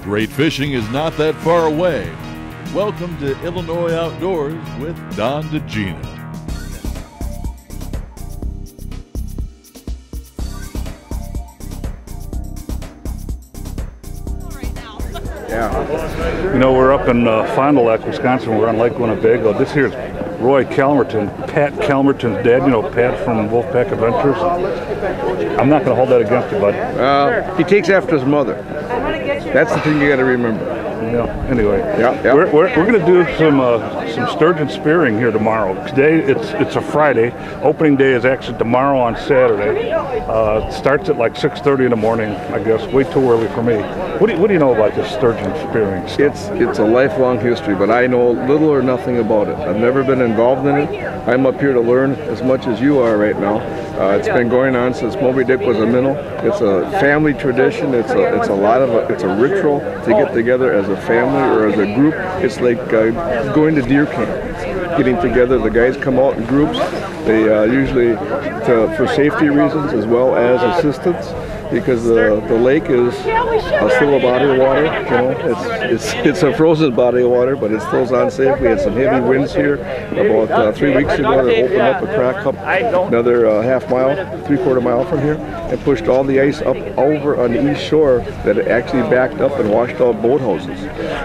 Great fishing is not that far away. Welcome to Illinois Outdoors with Don Dziedzina. Yeah. You know, we're up in Fond du Lac Wisconsin. We're on Lake Winebago. This here's Roy Calmerton, Pat Calmerton's dad. You know, Pat from Wolfpack Adventures. I'm not going to hold that against you, bud. He takes after his mother. That's the thing you got to remember. Yeah. Anyway, yeah. We're going to do some sturgeon spearing here tomorrow. Today it's a Friday. Opening day is actually tomorrow on Saturday. It starts at like 6:30 in the morning. I guess way too early for me. What do you know about this sturgeon spearing stuff? It's a lifelong history, but I know little or nothing about it. I've never been involved in it. I'm up here to learn as much as you are right now. It's been going on since Moby Dick was a minnow. It's a family tradition. It's a ritual to get together as a family or as a group. It's like going to deer camp, getting together. The guys come out in groups. They usually for safety reasons as well as assistance, because the lake is a still body of water. You know, it's a frozen body of water, but it's still unsafe. We had some heavy winds here about 3 weeks ago that opened up a crack up another half mile, 3/4 mile from here, and pushed all the ice up over on the east shore that it actually backed up and washed out boathouses.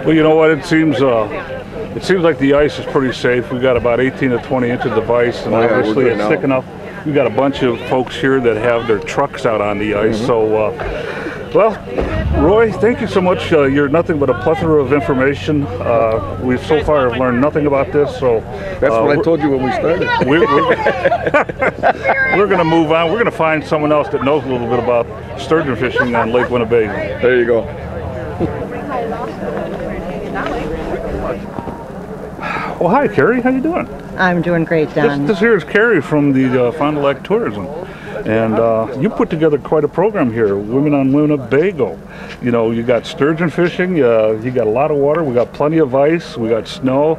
Well, you know what? It seems like the ice is pretty safe. We got about 18 to 20 inches of ice, and obviously it's thick enough. We got a bunch of folks here that have their trucks out on the ice. So, well, Roy, thank you so much. You're nothing but a plethora of information. We so far have learned nothing about this. So that's what I told you when we started. We're going to move on. We're going to find someone else that knows a little bit about sturgeon fishing on Lake Winnebago. There you go. Well, hi, Carrie. How you doing? I'm doing great, Don. This here is Carrie from the Fond du Lac Tourism. And you put together quite a program here, Women on Winnebago. You know, you got sturgeon fishing, you got a lot of water, we got plenty of ice, we got snow.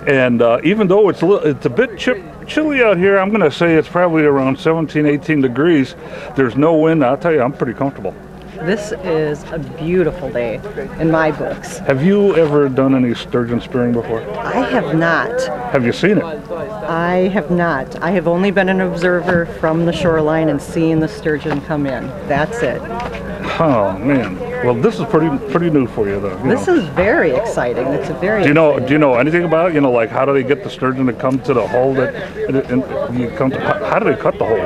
And even though it's a bit chilly out here, I'm going to say it's probably around 17, 18 degrees. There's no wind. I'll tell you, I'm pretty comfortable. This is a beautiful day in my books. Have you ever done any sturgeon spearing before? I have not. Have you seen it? I have not. I have only been an observer from the shoreline and seen the sturgeon come in. That's it. Oh man. Well, this is pretty new for you, though. This is very exciting. It's a very. Do you know anything about it? You know, like how do they get the sturgeon to come to the hole how do they cut the hole?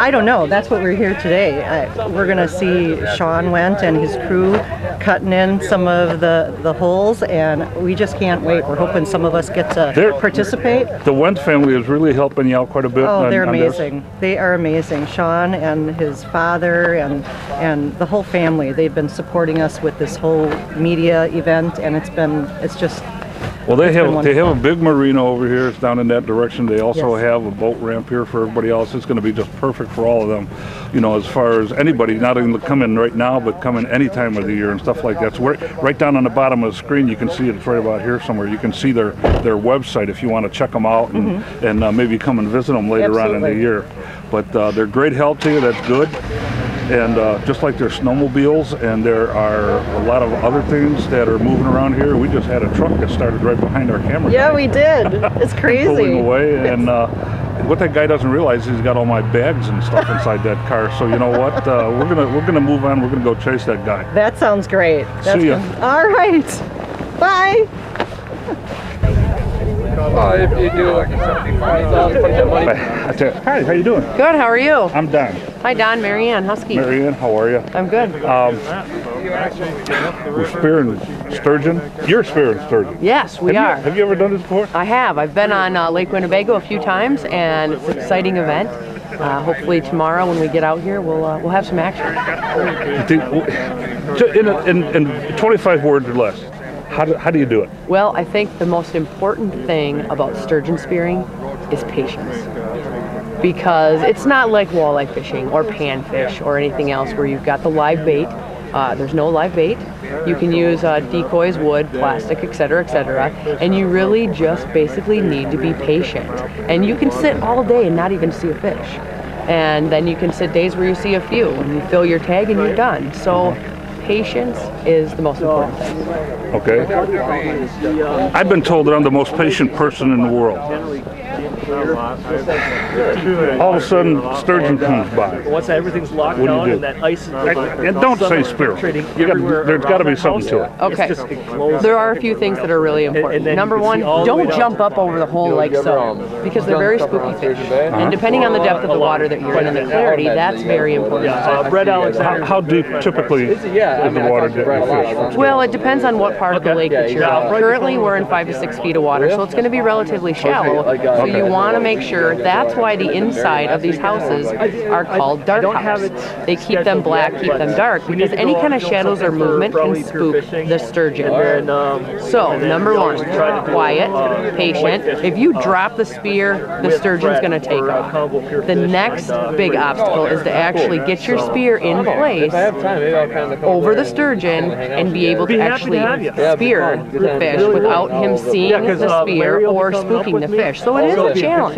I don't know. That's what we're here today. We're going to see Sean went and his crew cutting in some of the holes, and we just can't wait. We're hoping some of us get to participate. The Went family is really helping you out quite a bit. Oh, they're amazing. They are amazing. Sean and his father and the whole family. They've been supporting us with this whole media event, and it's just. Well, they have a big marina over here. It's down in that direction. They also have a boat ramp here for everybody else. It's going to be just perfect for all of them. You know, as far as anybody, not even coming right now, but coming any time of the year and stuff like that. So right down on the bottom of the screen, you can see it. It's right about here somewhere. You can see their website if you want to check them out and maybe come and visit them later on in the year. But they're great help to you. That's good. And just like there's snowmobiles, and there are a lot of other things that are moving around here. We just had a truck that started right behind our camera. Yeah, we did. It's crazy. Pulling away, and what that guy doesn't realize is he's got all my bags and stuff inside that car. So you know what? We're gonna move on. We're gonna go chase that guy. That sounds great. See ya. All right. Bye. If you do like Hi, how you doing? Good, how are you? I'm Don. Hi Don, Marianne, Husky. Marianne, how are you? I'm good. We're spearing sturgeon. You're spearing sturgeon. Yes, we are. Have you ever done this before? I have. I've been on Lake Winnebago a few times, and it's an exciting event. Hopefully tomorrow when we get out here, we'll have some action. In 25 words or less, how do you do it? Well, I think the most important thing about sturgeon spearing is patience. Because it's not like walleye fishing or panfish or anything else where you've got the live bait. There's no live bait. You can use decoys, wood, plastic, etc., etc. And you really just basically need to be patient. And you can sit all day and not even see a fish. And then you can sit days where you see a few and you fill your tag and you're done. So patience, is the most important thing. Okay. I've been told that I'm the most patient person in the world. All of a sudden, sturgeon comes by. Once everything's locked down and that ice is and don't say spear. There's got to be something to it. Okay. There are a few things that are really important. Number one, don't jump up over the hole like so, because they're very spooky fish. And depending on the depth of the water that you're in and the clarity, that's very important. How deep typically is the water that you fish? Well, it depends on what part of the lake that you're in. Currently, we're in 5 to 6 feet of water, so it's going to be relatively shallow. So you want to make sure, that's why the inside of these houses are called dark houses. They keep them black, keep them dark, because any kind of shadows or movement can spook the sturgeon. So, number one, quiet, patient. If you drop the spear, the sturgeon's going to take off. The next big obstacle is to actually get your spear in place over the sturgeon and be able to actually spear the fish without him seeing the spear or spooking the fish. So it is a challenge.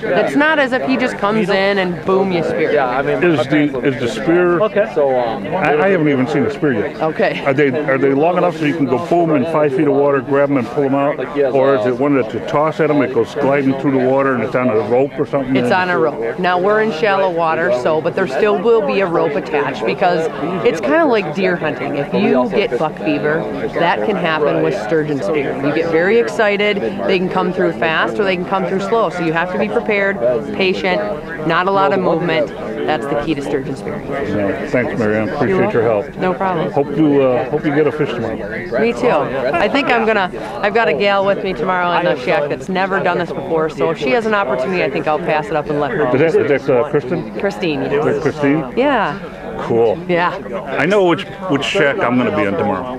It's not as if he just comes in and boom, you spear. Is the spear? Okay. So I haven't even seen a spear yet. Okay. Are they long enough so you can go boom in 5 feet of water, grab them and pull them out, or is it one that you toss at them, it goes gliding through the water and it's on a rope or something? It's on a rope. Now we're in shallow water, but there still will be a rope attached, because it's kind of like deer hunting. If you get buck fever, that can happen with sturgeon spearing. You get very excited. They can come through fast or they can come through slow. So you have to be prepared, patient, not a lot of movement. That's the key to sturgeon spearing. Thanks, Marianne. Appreciate your help. No problem. Hope you get a fish tomorrow. Me too. I think I've got a gal with me tomorrow in the shack that's never done this before. So if she has an opportunity, I think I'll pass it up and let her. Is that Kristen? Christine. Is that Christine? Yeah. Cool. Yeah. I know which shack I'm going to be in tomorrow.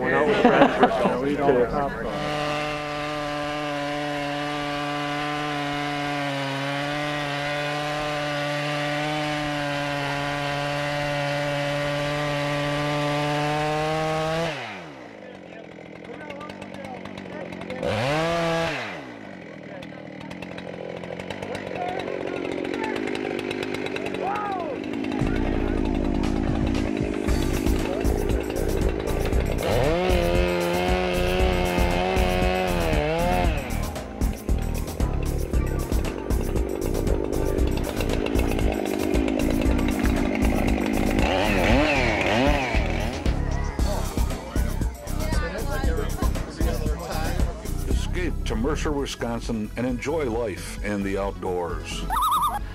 To Mercer, Wisconsin, and enjoy life and the outdoors.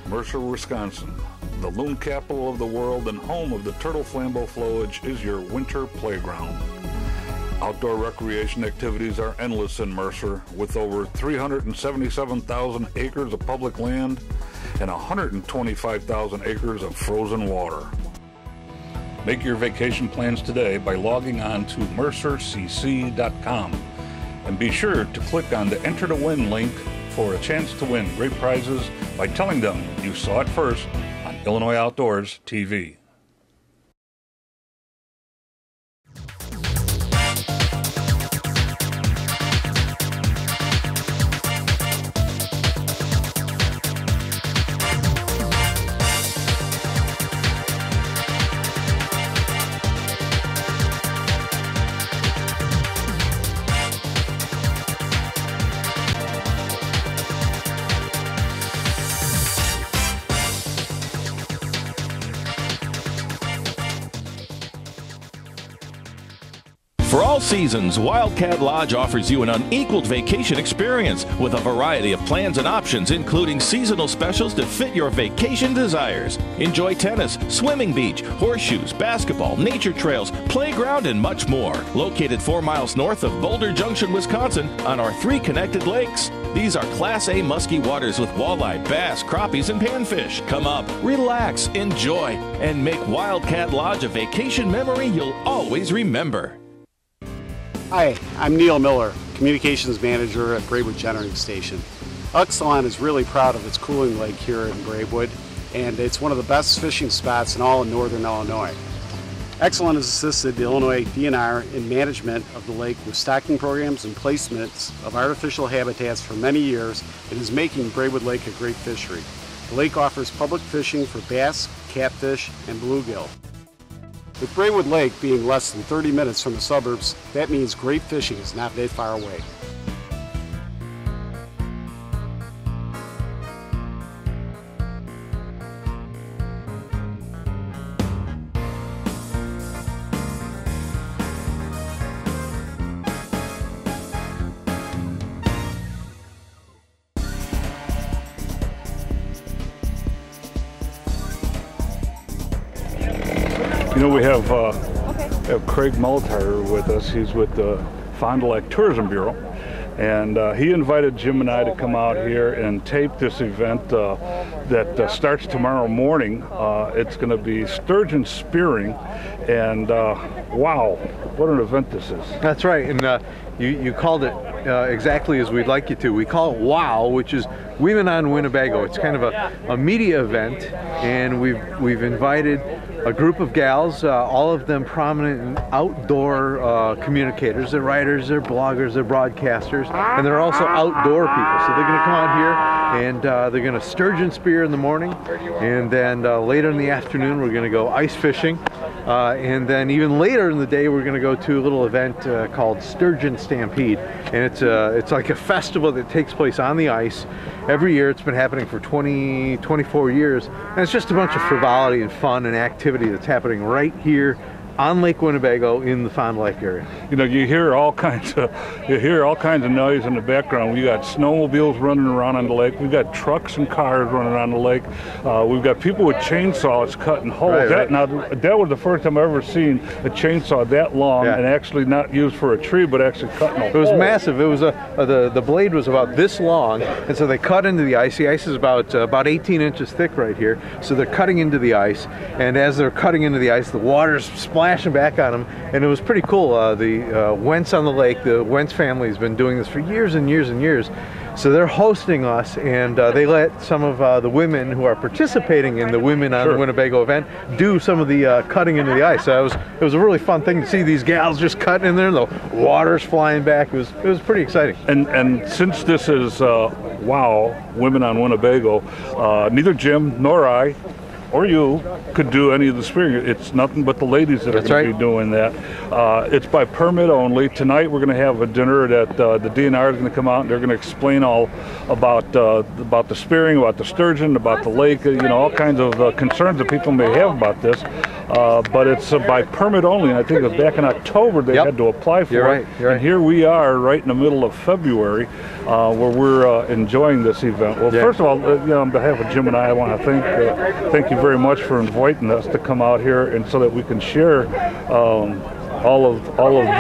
Mercer, Wisconsin, the loon capital of the world and home of the turtle flambeau flowage, is your winter playground. Outdoor recreation activities are endless in Mercer, with over 377,000 acres of public land and 125,000 acres of frozen water. Make your vacation plans today by logging on to mercercc.com. And be sure to click on the Enter to Win link for a chance to win great prizes by telling them you saw it first on Illinois Outdoors TV. For all seasons, Wildcat Lodge offers you an unequaled vacation experience with a variety of plans and options, including seasonal specials to fit your vacation desires. Enjoy tennis, swimming beach, horseshoes, basketball, nature trails, playground, and much more. Located 4 miles north of Boulder Junction, Wisconsin, on our 3 connected lakes. These are Class A musky waters with walleye, bass, crappies, and panfish. Come up, relax, enjoy, and make Wildcat Lodge a vacation memory you'll always remember. Hi, I'm Neil Miller, Communications Manager at Braidwood Generating Station. Exelon is really proud of its cooling lake here in Braidwood, and it's one of the best fishing spots in all of northern Illinois. Exelon has assisted the Illinois DNR in management of the lake with stocking programs and placements of artificial habitats for many years, and is making Braidwood Lake a great fishery. The lake offers public fishing for bass, catfish, and bluegill. With Braidwood Lake being less than 30 minutes from the suburbs, that means great fishing is not that far away. You know, we have Craig Mullitar with us. He's with the Fond du Lac Tourism Bureau. And he invited Jim and I to come out here and tape this event that starts tomorrow morning. It's going to be sturgeon spearing. And wow, what an event this is. That's right. And you called it exactly as we'd like you to. We call it WOW, which is Women on Winnebago. It's kind of a media event, and we've invited a group of gals, all of them prominent and outdoor communicators. They're writers, they're bloggers, they're broadcasters, and they're also outdoor people. So they're going to come out here and they're going to sturgeon spear in the morning, and then later in the afternoon we're going to go ice fishing, and then even later in the day we're going to go to a little event called Sturgeon Stampede, and it's like a festival that takes place on the ice every year. It's been happening for 24 years, and it's just a bunch of frivolity and fun and activity that's happening right here on Lake Winnebago in the Fond du Lac area. You know, you hear all kinds of noise in the background. We got snowmobiles running around on the lake. We've got trucks and cars running on the lake. We've got people with chainsaws cutting holes. Right. Now, that was the first time I've ever seen a chainsaw that long and actually not used for a tree, but actually cutting a hole. It was massive. It was the blade was about this long, and so they cut into the ice. The ice is about 18 inches thick right here. So they're cutting into the ice, and as they're cutting into the ice, the water's splashing back on them, and it was pretty cool. The Wentz on the lake, the Wentz family has been doing this for years and years and years. So they're hosting us, and they let some of the women who are participating in the Women on Winnebago event do some of the cutting into the ice. So it was a really fun thing to see these gals just cutting in there, and the water's flying back. It was pretty exciting. And since this is WOW, Women on Winnebago, neither Jim nor I or you could do any of the spearing. It's nothing but the ladies that are going to be doing that. It's by permit only. Tonight we're going to have a dinner that the DNR is going to come out, and they're going to explain all about the spearing, about the sturgeon, about the lake, you know, all kinds of concerns that people may have about this. But it's by permit only, and I think it was back in October they had to apply for it. You're right. And here we are right in the middle of February where we're enjoying this event. Well, first of all, you know, on behalf of Jim and I want to thank you very much for inviting us to come out here, and so that we can share all of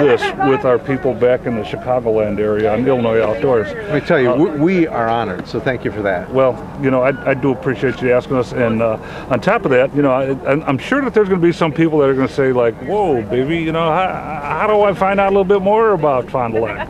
this with our people back in the Chicagoland area on Illinois Outdoors. Let me tell you, we are honored, so thank you for that. Well, you know, I do appreciate you asking us, and on top of that, you know, I'm sure that there's going to be some people that are going to say, like, whoa, baby, you know, how do I find out a little bit more about Fond du Lac?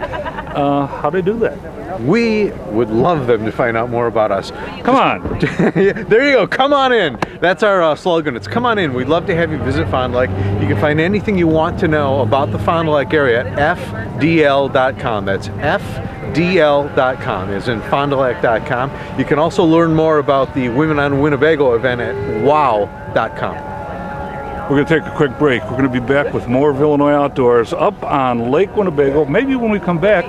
How do they do that? We would love them to find out more about us. Come on. There you go. Come on in. That's our slogan. It's come on in. We'd love to have you visit Fond du Lac. You can find anything you want to know about the Fond du Lac area at fdl.com. That's fdl.com, as in fonddulac.com. You can also learn more about the Women on Winnebago event at wow.com. We're going to take a quick break. We're going to be back with more of Illinois Outdoors up on Lake Winnebago. Maybe when we come back,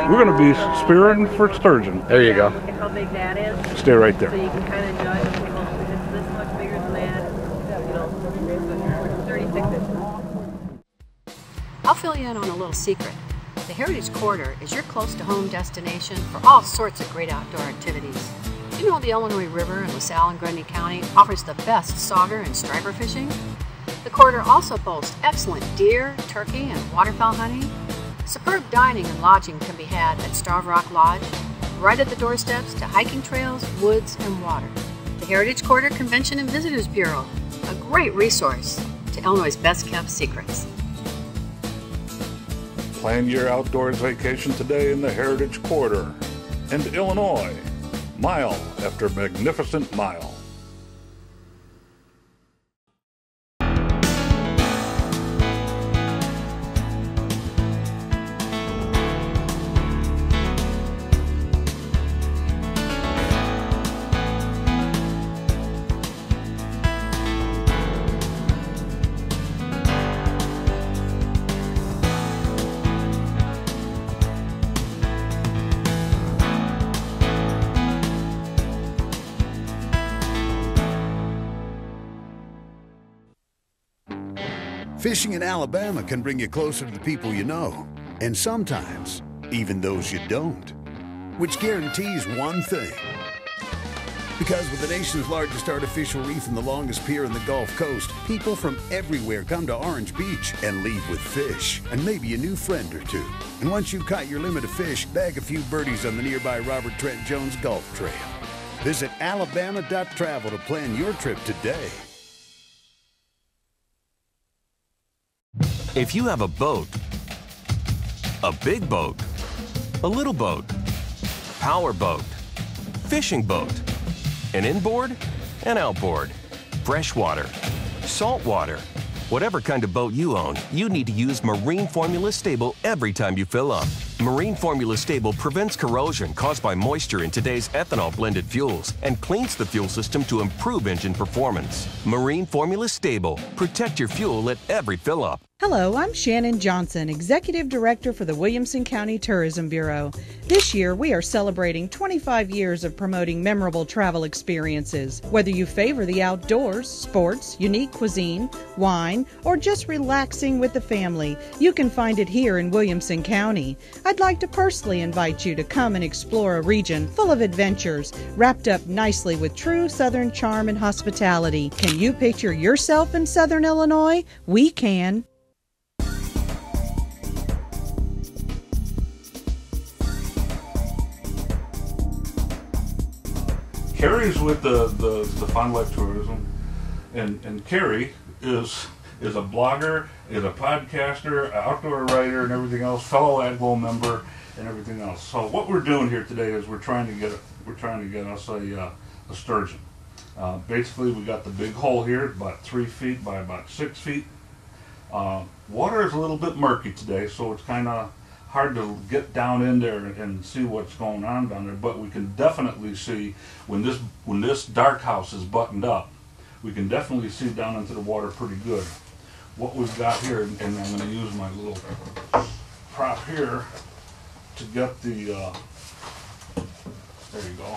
we're going to be spearing for sturgeon. There you go. Look how big that is. Stay right there. So you can kind of judge if it's this much bigger than that, you know, 36 inches. I'll fill you in on a little secret. The Heritage Corridor is your close-to-home destination for all sorts of great outdoor activities. You know the Illinois River in LaSalle and Grundy County offers the best sauger and striper fishing? The corridor also boasts excellent deer, turkey, and waterfowl hunting. Superb dining and lodging can be had at Starved Rock Lodge, right at the doorsteps to hiking trails, woods, and water. The Heritage Corridor Convention and Visitors Bureau, a great resource to Illinois' best-kept secrets. Plan your outdoors vacation today in the Heritage Corridor and Illinois, mile after magnificent mile. Fishing in Alabama can bring you closer to the people you know, and sometimes even those you don't, which guarantees one thing. Because with the nation's largest artificial reef and the longest pier in the Gulf Coast, people from everywhere come to Orange Beach and leave with fish, and maybe a new friend or two. And once you've caught your limit of fish, bag a few birdies on the nearby Robert Trent Jones Gulf Trail. Visit alabama.travel to plan your trip today. If you have a boat, a big boat, a little boat, power boat, fishing boat, an inboard, an outboard, freshwater, saltwater, whatever kind of boat you own, you need to use Marine Formula Stable every time you fill up. Marine Formula Stable prevents corrosion caused by moisture in today's ethanol-blended fuels and cleans the fuel system to improve engine performance. Marine Formula Stable. Protect your fuel at every fill-up. Hello, I'm Shannon Johnson, Executive Director for the Williamson County Tourism Bureau. This year, we are celebrating 25 years of promoting memorable travel experiences. Whether you favor the outdoors, sports, unique cuisine, wine, or just relaxing with the family, you can find it here in Williamson County. I'd like to personally invite you to come and explore a region full of adventures, wrapped up nicely with true Southern charm and hospitality. Can you picture yourself in Southern Illinois? We can. Carrie's with the Fond du Lac Tourism, and Carrie is a blogger, is a podcaster, an outdoor writer, and everything else, fellow AgWool member, and everything else. So what we're doing here today is we're trying to get us a sturgeon. Basically, we got the big hole here, about 3 feet by about 6 feet. Water is a little bit murky today, so it's kind of hard to get down in there and see what's going on down there, but we can definitely see when this dark house is buttoned up, we can definitely see down into the water pretty good. What we've got here, and I'm going to use my little prop here to get the, there you go,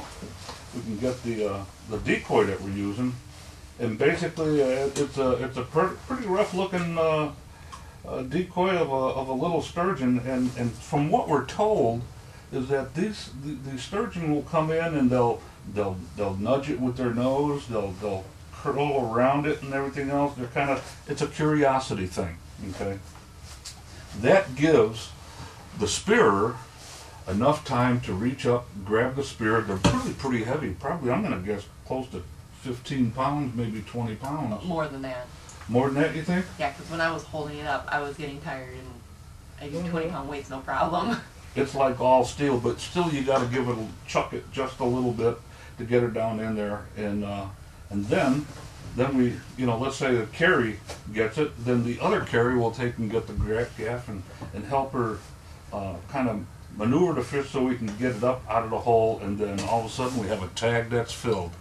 we can get the decoy that we're using, and basically it's a pretty rough looking decoy of a little sturgeon, and from what we're told is that these sturgeon will come in and they'll nudge it with their nose, they'll curl around it and everything else. It's a curiosity thing, okay? That gives the spearer enough time to reach up, grab the spear. They're pretty heavy, probably, I'm gonna guess close to 15 pounds, maybe 20 pounds. More than that. More than that, you think? Yeah, because when I was holding it up, I was getting tired, and I do 20-pound weights, no problem. It's like all steel, but still you got to chuck it just a little bit to get her down in there, and then we, let's say that Carrie gets it, then the other Carrie will take and get the gaff and help her kind of maneuver the fish so we can get it up out of the hole, and then all of a sudden we have a tag that's filled.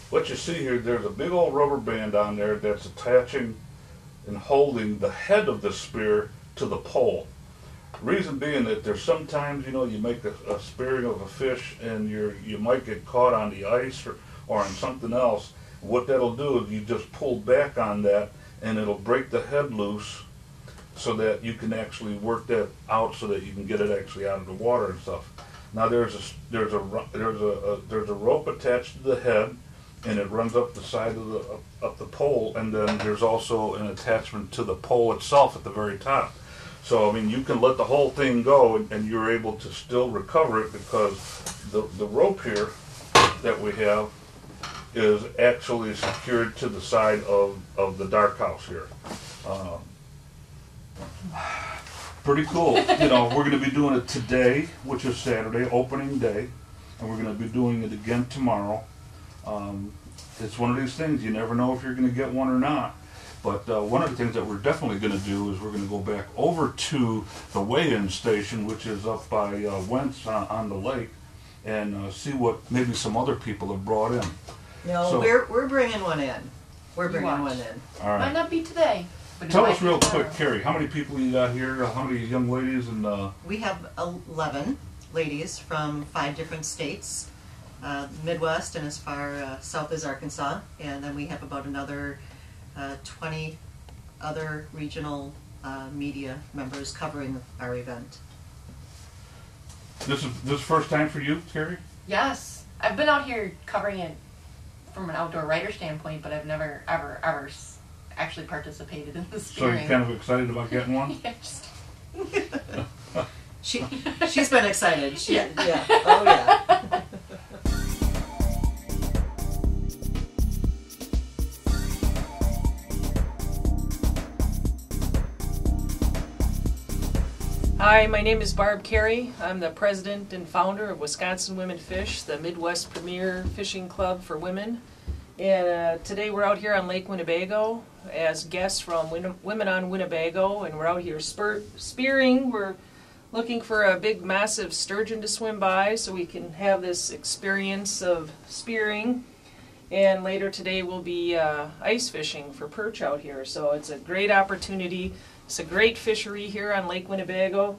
What you see here, there's a big old rubber band on there that's attaching and holding the head of the spear to the pole. Reason being that there's sometimes, you make a spearing of a fish and you might get caught on the ice or on something else. What that'll do is you just pull back on that and it'll break the head loose so that you can actually work that out so that you can get it actually out of the water and stuff. Now there's a rope attached to the head, and it runs up the side of the pole, and then there's also an attachment to the pole itself at the very top. So I mean, you can let the whole thing go, and you're able to still recover it because the rope here that we have is actually secured to the side of the dark house here. Pretty cool. We're going to be doing it today, which is Saturday, opening day, and we're going to be doing it again tomorrow. It's one of these things, you never know if you're going to get one or not. But one of the things that we're definitely going to do is we're going to go back over to the weigh-in station, which is up by Wentz on the lake, and see what maybe some other people have brought in. No, so, we're bringing one in. We're bringing one in. All right. Might not be today. But tell us real quick, Carrie, how many people you got here? How many young ladies? And we have 11 ladies from 5 different states. Midwest and as far south as Arkansas, and then we have about another 20 other regional media members covering our event. This is first time for you, Carrie? Yes, I've been out here covering it from an outdoor writer standpoint, but I've never ever actually participated in the spearing. So you're kind of excited about getting one? Yeah, just She's been excited. Yeah. Oh yeah. Hi, my name is Barb Carey. I'm the president and founder of Wisconsin Women Fish, the Midwest premier fishing club for women. And today we're out here on Lake Winnebago as guests from Women on Winnebago, and we're out here spearing. We're looking for a big, massive sturgeon to swim by so we can have this experience of spearing. And later today we'll be ice fishing for perch out here. So it's a great opportunity. It's a great fishery here on Lake Winnebago.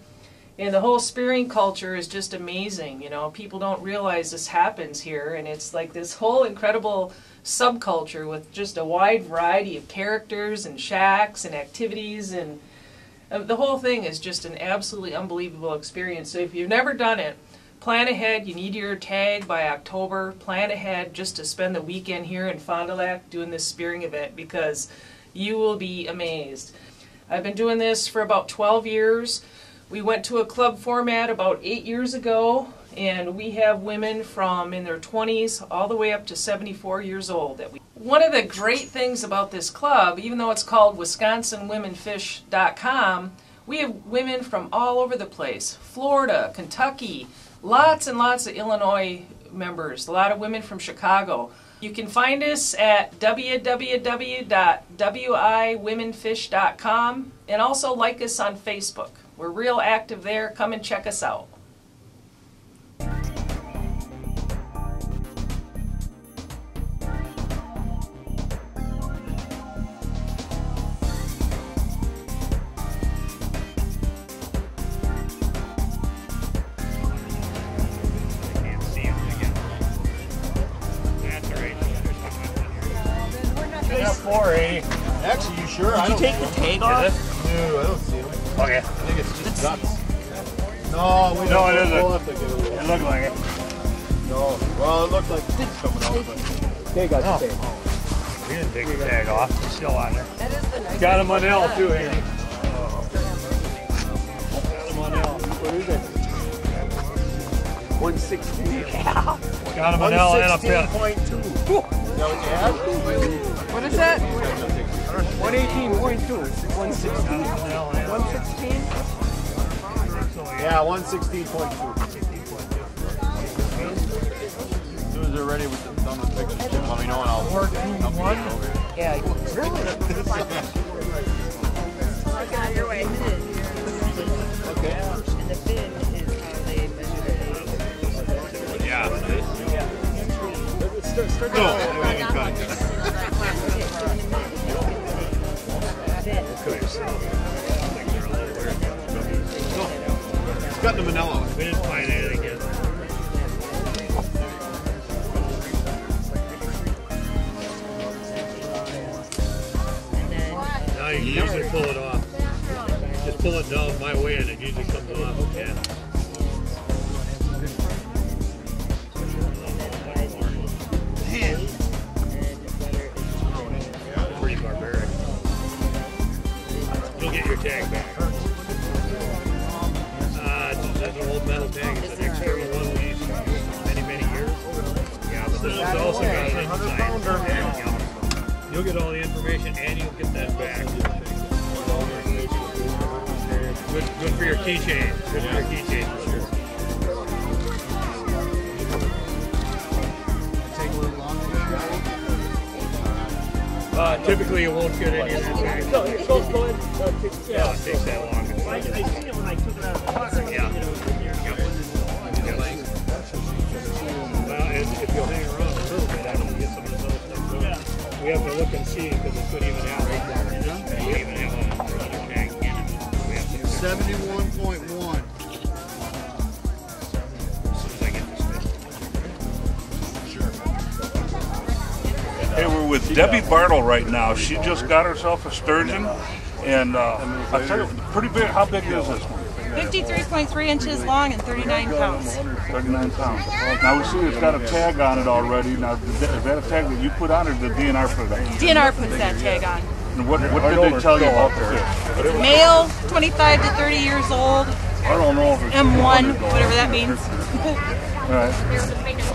And the whole spearing culture is just amazing. You know, people don't realize this happens here, and it's like this whole incredible subculture with just a wide variety of characters and shacks and activities, and the whole thing is just an absolutely unbelievable experience. So if you've never done it, plan ahead. You need your tag by October. Plan ahead just to spend the weekend here in Fond du Lac doing this spearing event, because you will be amazed. I've been doing this for about 12 years. We went to a club format about 8 years ago, and we have women from in their 20s all the way up to 74 years old. One of the great things about this club, even though it's called WisconsinWomenFish.com, we have women from all over the place. Florida, Kentucky, lots and lots of Illinois members, a lot of women from Chicago. You can find us at www.wiwomenfish.com, and also like us on Facebook. We're real active there. Come and check us out. Actually, you sure? Did you take the tag off? No, I don't see him. Okay. I think it's just nuts. No, we don't. No, it isn't. We'll have to get It looked like it. No. Well, it looked like it's coming out, but they got the tag. We didn't take the tag off. It's still on there. That is the nice. Got him on L too, Hank. Got him on L. What is it? 116. Yeah. Got him on L and a pit. 116.2. Is that what you had? What is that? 118.2. 116. 116? Yeah, 116.2. As soon as they're ready with the done with pictures, Jim, let me know and I'll work 2-1. Yeah. Really? On your way. Okay. And the fin is how they measure the Yeah. No, it's got the manila. We didn't find anything yet. Now you can usually pull it off. Just pull it down my way and it usually comes off. Yeah. Pretty barbaric. You'll get your tag back. That's an old metal tag. It's an external one we used many years. Yeah, but this is also got an inside. You'll get all the information and you'll get that back. Good for your keychain. Good for your keychain for sure. Typically you won't get any of that back. No, go ahead. Yeah, it takes that long. I seen it when I took it out of the box. Yeah. Well, if you'll hang around a little bit, I can get some of this other stuff going. Yeah. We have to look and see because it could even have right there. We even have another tag in it. 71.1. As soon as I get this fish. Sure. Hey, we're with Debbie Bartle right now. She just got herself a sturgeon, and I tell you, pretty big. How big is this one? 53.3 inches long and 39 pounds. 39 pounds. Now we see it's got a tag on it already. Now, is that a tag that you put on, or did the DNR put it on? DNR puts that tag on. And what did they tell you about the fish? Male, 25 to 30 years old. I don't know if it's M1, whatever that means. All right.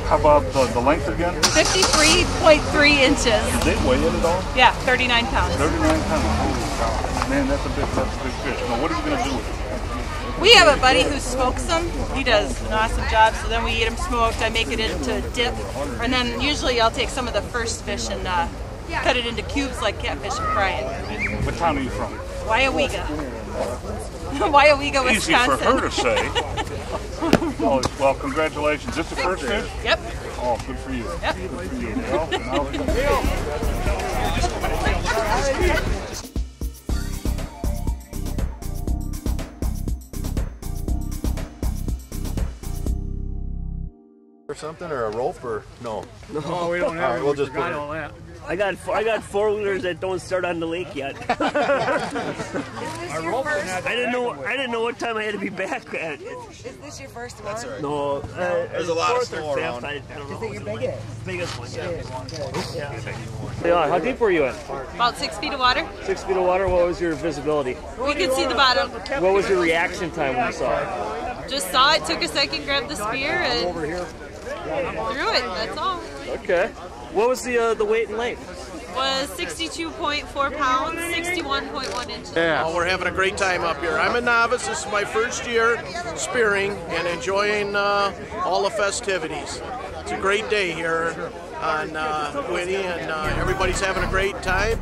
How about the length again? 53.3 inches. Did they weigh it at all? Yeah, 39 pounds. 39 pounds. Holy cow. Man, that's a big fish. Now, what are you going to do with it? We have a buddy who smokes them. He does an awesome job. So then we eat them smoked. I make it into dip. And then usually I'll take some of the first fish and cut it into cubes like catfish and fry it. What town are you from? Wyowega. Wyowega, Wisconsin. Easy for her to say. Oh, well, congratulations. Is this the first fish? Yep. Oh, good for you. Yep. Good for you. Or something, or a rope, or no? No, we don't have. All right, we'll just put all that. I got four-wheelers that don't start on the lake yet. I didn't know what time I had to be back at. Is this your first one? That's right. No, there's a lot of snow around. I don't know. Is it your biggest? Biggest one, yeah. Yeah. How deep were you in? About 6 feet of water. 6 feet of water. What was your visibility? We could see the bottom. What was your reaction time when you saw it? Just saw it, took a second, grabbed the spear, and threw it. That's all. Okay. What was the weight and length? Was 62.4 pounds, 61.1 inches. Yeah. Oh, we're having a great time up here. I'm a novice. This is my first year spearing and enjoying all the festivities. It's a great day here on Winnie, and everybody's having a great time.